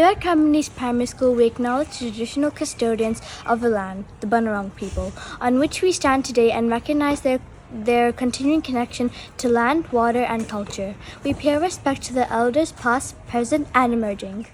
Here at Company's Primary School, we acknowledge the traditional custodians of the land, the Bunurong people, on which we stand today and recognize their continuing connection to land, water, and culture. We pay our respect to the elders past, present, and emerging.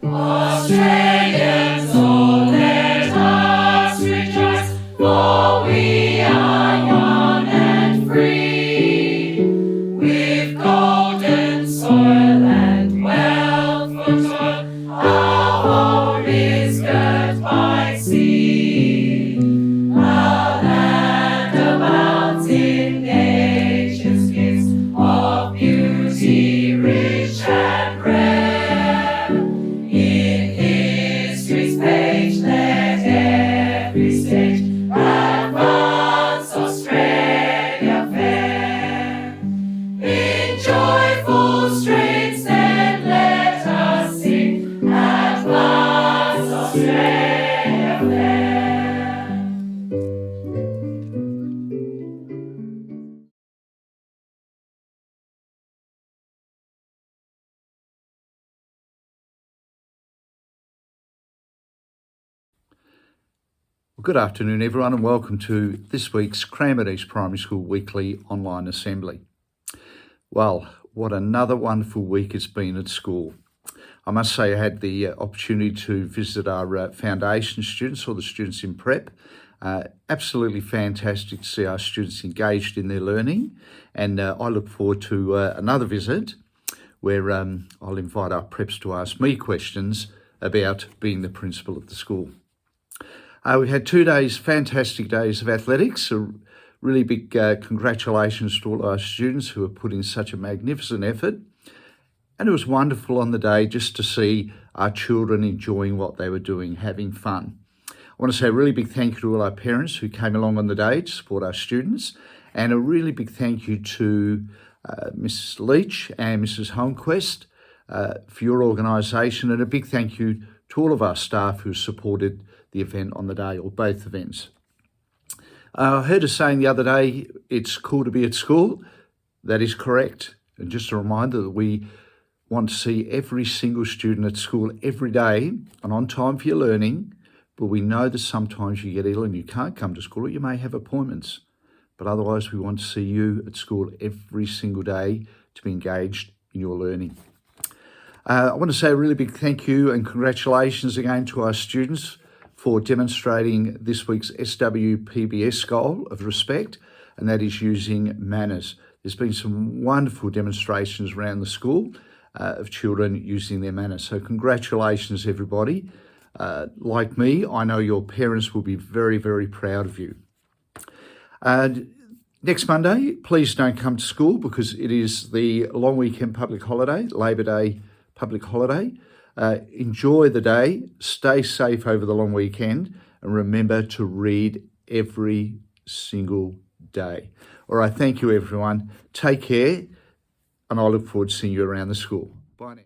Australians, oh let us rejoice, for we are young and free. We've golden soil and wealth for toil, our home is girt by sea. Our land abounds in nature's gifts of beauty rich and rare. In history's page let every stage advance Australia fair. In joyful strains then let us sing, at last Australia fair. Good afternoon, everyone, and welcome to this week's Cranbourne East Primary School Weekly Online Assembly. Well, what another wonderful week it's been at school. I must say I had the opportunity to visit our foundation students, or the students in prep. Absolutely fantastic to see our students engaged in their learning, and I look forward to another visit where I'll invite our preps to ask me questions about being the principal of the school. We've had 2 days, fantastic days of athletics. A really big congratulations to all our students who have put in such a magnificent effort. And it was wonderful on the day just to see our children enjoying what they were doing, having fun. I want to say a really big thank you to all our parents who came along on the day to support our students. And a really big thank you to Mrs. Leach and Mrs. Holmquist for your organisation. And a big thank you to all of our staff who supported the event on the day, or both events. I heard a saying the other day, it's cool to be at school. That is correct. And just a reminder that we want to see every single student at school every day and on time for your learning, but we know that sometimes you get ill and you can't come to school, or you may have appointments. But otherwise, we want to see you at school every single day to be engaged in your learning. I want to say a really big thank you and congratulations again to our students for demonstrating this week's SWPBS goal of respect, and that is using manners. There's been some wonderful demonstrations around the school of children using their manners. So congratulations, everybody. Like me, I know your parents will be very, very proud of you. Next Monday, please don't come to school because it is the long weekend public holiday, Labor Day public holiday. Enjoy the day, stay safe over the long weekend, and remember to read every single day. All right, thank you, everyone. Take care, and I look forward to seeing you around the school. Bye now.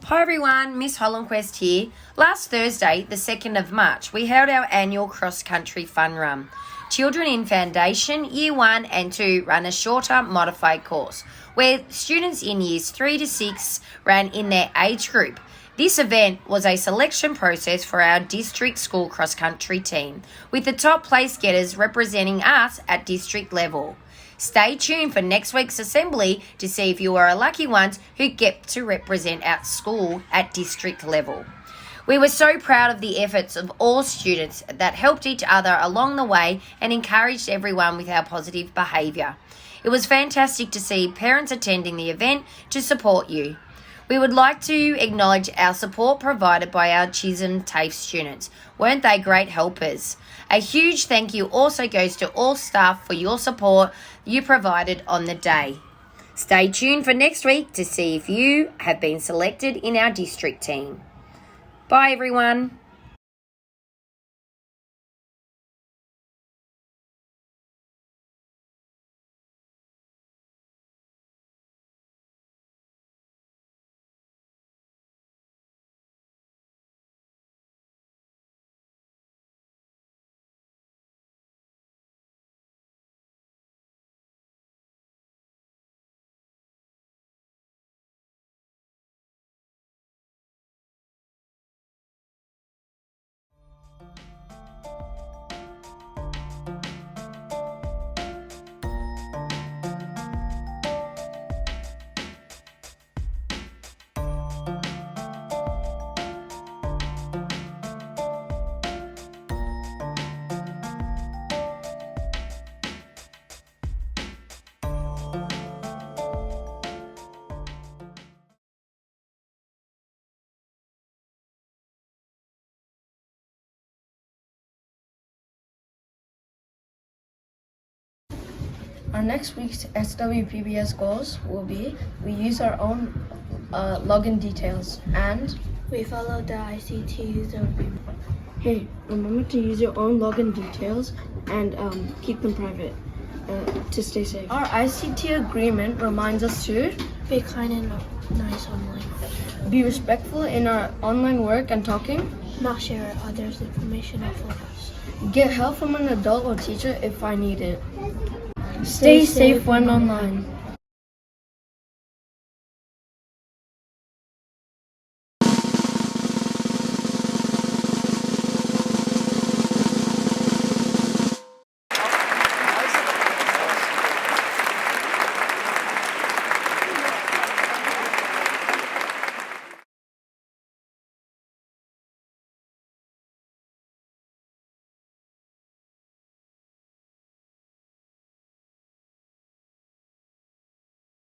Hi everyone, Miss Hollandquist here. Last Thursday, the 2nd of March, we held our annual cross-country fun run. Children in Foundation, Year 1 and 2 ran a shorter modified course, where students in Years 3 to 6 ran in their age group. This event was a selection process for our district school cross-country team, with the top place getters representing us at district level. Stay tuned for next week's assembly to see if you are a lucky ones who get to represent our school at district level. We were so proud of the efforts of all students that helped each other along the way and encouraged everyone with our positive behaviour. It was fantastic to see parents attending the event to support you. We would like to acknowledge our support provided by our Chisholm TAFE students. Weren't they great helpers? A huge thank you also goes to all staff for your support you provided on the day. Stay tuned for next week to see if you have been selected in our district team. Bye everyone. Our next week's SWPBS goals will be: we use our own login details, and We follow the ICT user agreement. hey, remember to use your own login details and keep them private to stay safe. Our ICT agreement reminds us to Be kind and nice online. be respectful in our online work and talking, Not share others' information or photos. get help from an adult or teacher if I need it. Stay safe when online.